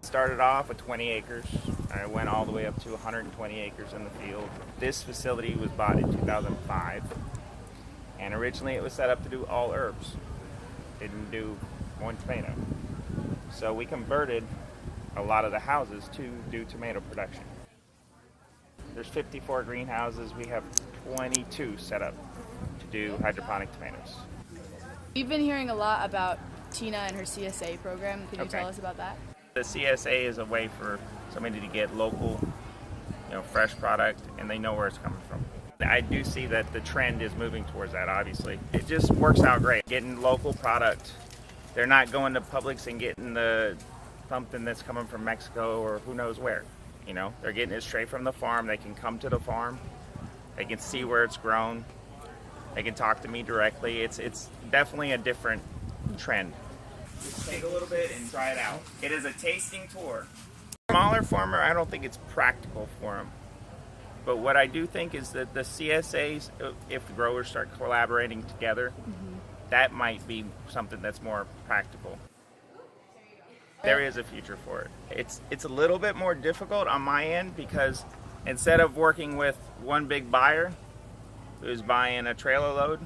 Started off with 20 acres. I went all the way up to 120 acres in the field. This facility was bought in 2005, and originally it was set up to do all herbs. Didn't do one tomato. So we converted a lot of the houses to do tomato production. There's 54 greenhouses. We have 22 set up to do hydroponic tomatoes. We've been hearing a lot about Tina and her CSA program. Could you Okay. tell us about that? The CSA is a way for somebody to get local, fresh product, and they know where it's coming from. I do see that the trend is moving towards that, obviously. It just works out great. Getting local product. They're not going to Publix and getting something that's coming from Mexico or who knows where. They're getting it straight from the farm. They can come to the farm. They can see where it's grown. They can talk to me directly. It's definitely a different trend. Just take a little bit and try it out. It is a tasting tour. Smaller farmer, I don't think it's practical for them. But what I do think is that the CSAs, if the growers start collaborating together, that might be something that's more practical. There is a future for it. It's a little bit more difficult on my end because instead of working with one big buyer who's buying a trailer load,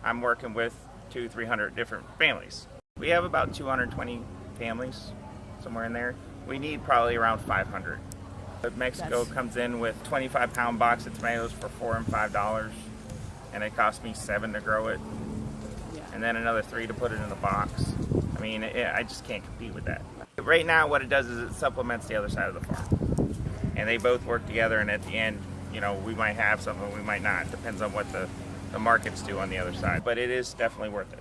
I'm working with 200-300 different families. We have about 220 families, somewhere in there. We need probably around 500. But Mexico comes in with 25-pound box of tomatoes for $4 and $5, and it costs me $7 to grow it, and then another $3 to put it in the box. I mean, I just can't compete with that. Right now, what it does is it supplements the other side of the farm, and they both work together. And at the end, we might have something, we might not. Depends on what the markets do on the other side. But it is definitely worth it.